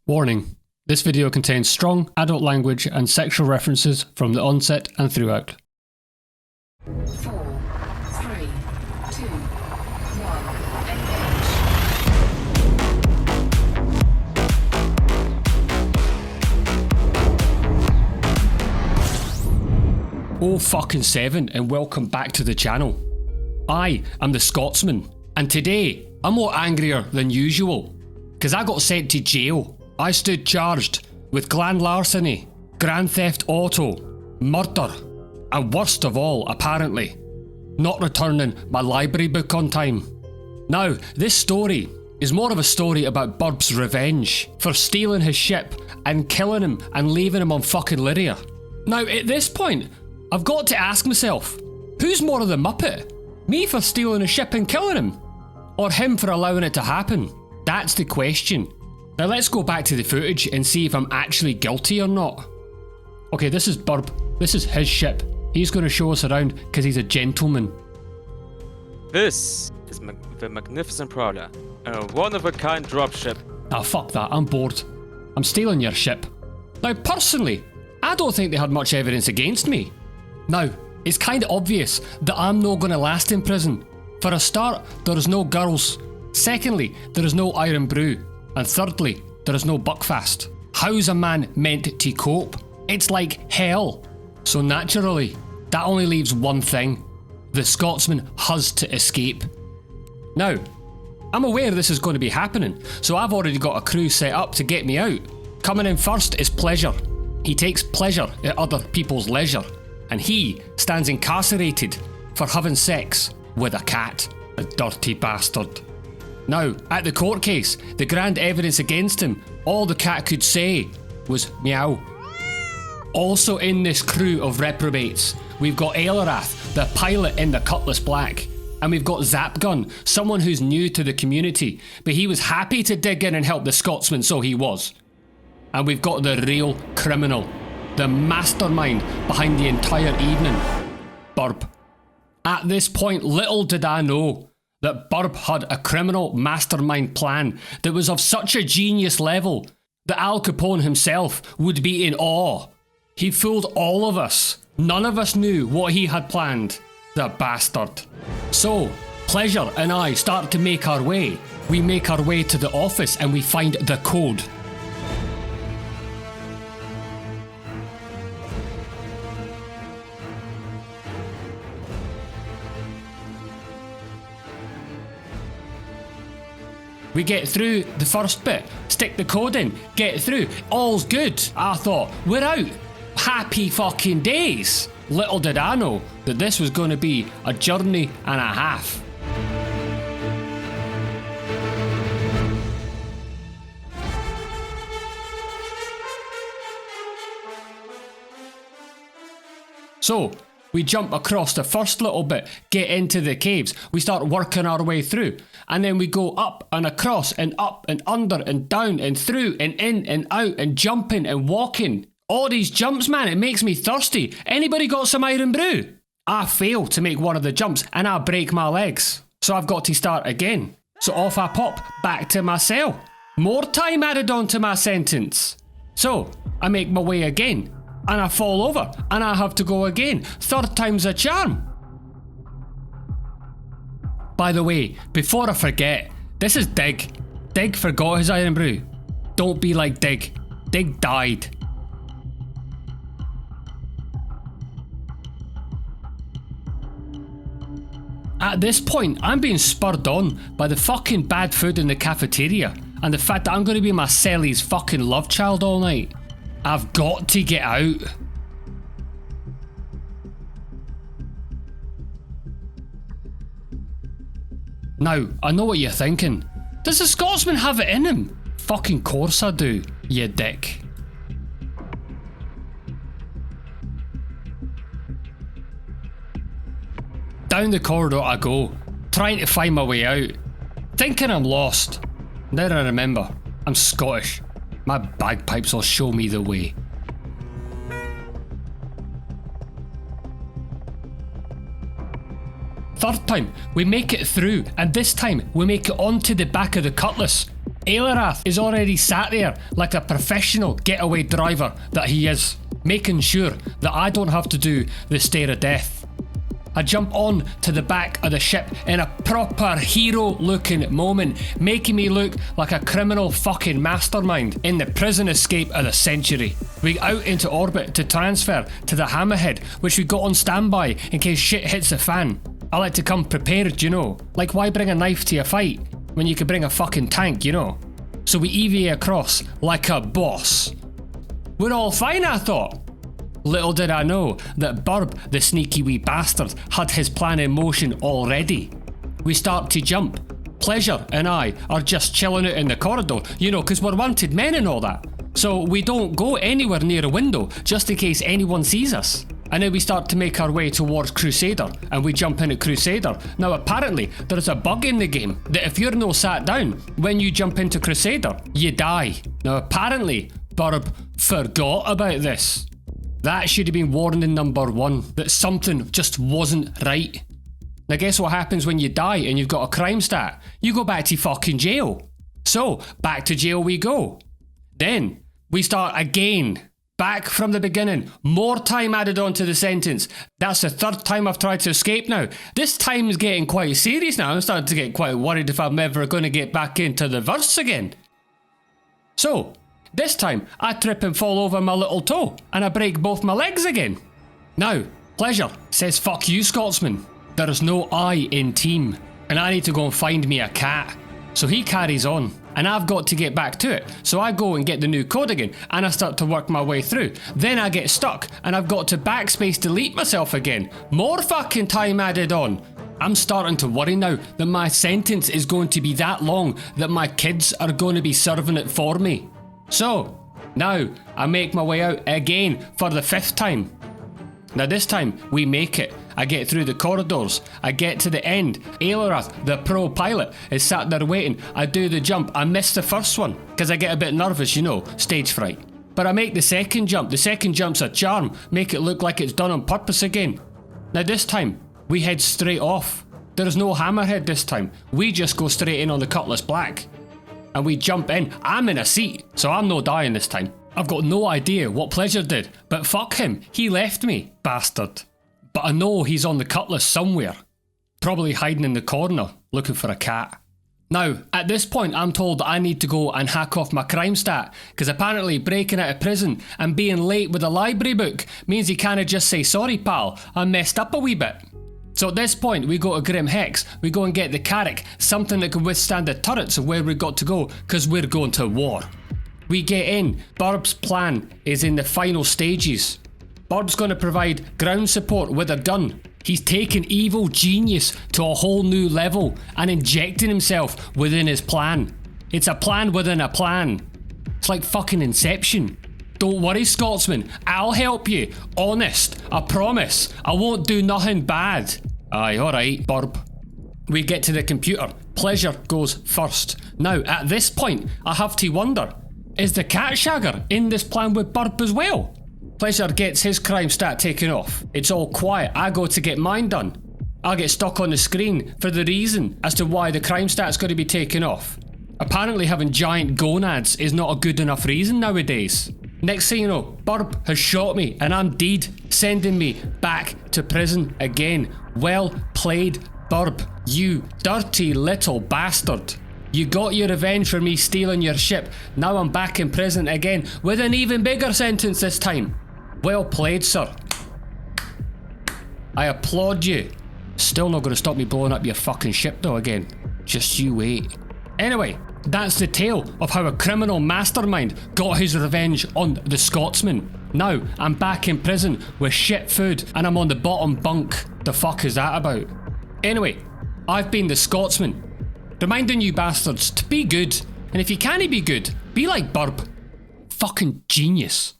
Warning: this video contains strong adult language and sexual references from the onset and throughout. 4, 3, 2, 1, engage. Oh fucking 7 and welcome back to the channel. I am the Scotsman, and today I'm more angrier than usual, cause I got sent to jail. I stood charged with grand larceny, grand theft auto, murder, and worst of all, apparently, not returning my library book on time. Now, this story is more of a story about Burb's revenge for stealing his ship and killing him and leaving him on fucking Lyria. Now, at this point, I've got to ask myself, who's more of the muppet? Me for stealing a ship and killing him? Or him for allowing it to happen? That's the question. Now let's go back to the footage and see if I'm actually guilty or not. Okay, this is Burb. This is his ship. He's going to show us around because he's a gentleman. This is the Magnificent Prowler, a one-of-a-kind dropship. Ah, fuck that. I'm bored. I'm stealing your ship. Now, personally, I don't think they had much evidence against me. Now, it's kind of obvious that I'm not going to last in prison. For a start, there is no girls. Secondly, there is no iron brew. And thirdly, there is no buckfast. How's a man meant to cope? It's like hell. So naturally, that only leaves one thing. The Scotsman has to escape. Now, I'm aware this is going to be happening, so I've already got a crew set up to get me out. Coming in first is Pleasure. He takes pleasure at other people's leisure, and he stands incarcerated for having sex with a cat. A dirty bastard. Now, at the court case, the grand evidence against him, all the cat could say was meow. Also in this crew of reprobates, we've got Aelarath, the pilot in the Cutlass Black, and we've got Zapgun, someone who's new to the community, but he was happy to dig in and help the Scotsman, so he was. And we've got the real criminal, the mastermind behind the entire evening, Burb. At this point, little did I know that Burb had a criminal mastermind plan that was of such a genius level that Al Capone himself would be in awe. He fooled all of us. None of us knew what he had planned. The bastard. So, Pleasure and I start to make our way. We make our way to the office and we find the code. We get through the first bit, stick the code in, get through, all's good. I thought, we're out. Happy fucking days. Little did I know that this was going to be a journey and a half. So, we jump across the first little bit, get into the caves, we start working our way through, and then we go up and across and up and under and down and through and in and out and jumping and walking. All these jumps, man, it makes me thirsty. Anybody got some iron brew? I fail to make one of the jumps and I break my legs. So I've got to start again. So off I pop, back to my cell. More time added on to my sentence. So I make my way again. And I fall over, and I have to go again. Third time's a charm. By the way, before I forget, this is Dig. Dig forgot his iron brew. Don't be like Dig. Dig died. At this point, I'm being spurred on by the fucking bad food in the cafeteria, and the fact that I'm going to be my cellie's fucking love child all night. I've got to get out. Now, I know what you're thinking. Does the Scotsman have it in him? Fucking course I do, you dick. Down the corridor I go, trying to find my way out. Thinking I'm lost. Then I remember, I'm Scottish. My bagpipes will show me the way. Third time, we make it through, and this time we make it onto the back of the Cutlass. Aelarath is already sat there like a professional getaway driver that he is, making sure that I don't have to do the stare of death. I jump on to the back of the ship in a proper hero looking moment, making me look like a criminal fucking mastermind in the prison escape of the century. We out into orbit to transfer to the hammerhead, which we got on standby in case shit hits the fan. I like to come prepared, you know. Like, why bring a knife to a fight when you could bring a fucking tank, you know? So we EVA across like a boss. We're all fine, I thought. Little did I know that Burb, the sneaky wee bastard, had his plan in motion already. We start to jump. Pleasure and I are just chilling out in the corridor, you know, because we're wanted men and all that. So we don't go anywhere near a window, just in case anyone sees us. And then we start to make our way towards Crusader, and we jump in at Crusader. Now apparently, there's a bug in the game, that if you're no sat down, when you jump into Crusader, you die. Now apparently, Burb forgot about this. That should have been warning number 1, that something just wasn't right. Now guess what happens when you die and you've got a crime stat? You go back to fucking jail. So, back to jail we go. Then, we start again. Back from the beginning. More time added on to the sentence. That's the 3rd time I've tried to escape now. This time is getting quite serious now. I'm starting to get quite worried if I'm ever going to get back into the verse again. So, this time, I trip and fall over my little toe, and I break both my legs again. Now, Pleasure says fuck you, Scotsman. There is no I in team, and I need to go and find me a cat. So he carries on, and I've got to get back to it. So I go and get the new code again, and I start to work my way through. Then I get stuck, and I've got to backspace delete myself again. More fucking time added on. I'm starting to worry now that my sentence is going to be that long that my kids are going to be serving it for me. So, now I make my way out again for the 5th time. Now this time, we make it. I get through the corridors. I get to the end. Aelarath, the pro pilot, is sat there waiting. I do the jump. I miss the first one, because I get a bit nervous, you know, stage fright. But I make the second jump. The second jump's a charm. Make it look like it's done on purpose again. Now this time, we head straight off. There's no hammerhead this time. We just go straight in on the Cutlass Black. And we jump in. I'm in a seat, so I'm no dying this time. I've got no idea what Pleasure did, but fuck him, he left me, bastard. But I know he's on the Cutlass somewhere. Probably hiding in the corner, looking for a cat. Now, at this point I'm told that I need to go and hack off my crime stat, because apparently breaking out of prison and being late with a library book means he can't just say sorry pal, I messed up a wee bit. So at this point we go to Grim Hex, we go and get the Carrack, something that can withstand the turrets of where we've got to go, because we're going to war. We get in. Burb's plan is in the final stages. Burb's going to provide ground support with a gun. He's taken evil genius to a whole new level and injecting himself within his plan. It's a plan within a plan. It's like fucking Inception. Don't worry, Scotsman, I'll help you. Honest, I promise. I won't do nothing bad. Aye, alright, Burb. We get to the computer. Pleasure goes first. Now, at this point, I have to wonder, is the cat shagger in this plan with Burb as well? Pleasure gets his crime stat taken off. It's all quiet. I go to get mine done. I get stuck on the screen for the reason as to why the crime stat's got to be taken off. Apparently having giant gonads is not a good enough reason nowadays. Next thing you know, Burb has shot me and I'm dead, sending me back to prison again. Well played, Burb. You dirty little bastard. You got your revenge for me stealing your ship. Now I'm back in prison again with an even bigger sentence this time. Well played, sir. I applaud you. Still not going to stop me blowing up your fucking ship though again. Just you wait. Anyway, that's the tale of how a criminal mastermind got his revenge on the Scotsman. Now I'm back in prison with shit food and I'm on the bottom bunk. The fuck is that about? Anyway, I've been the Scotsman. Reminding you bastards to be good, and if you can't be good, be like Burb. Fucking genius.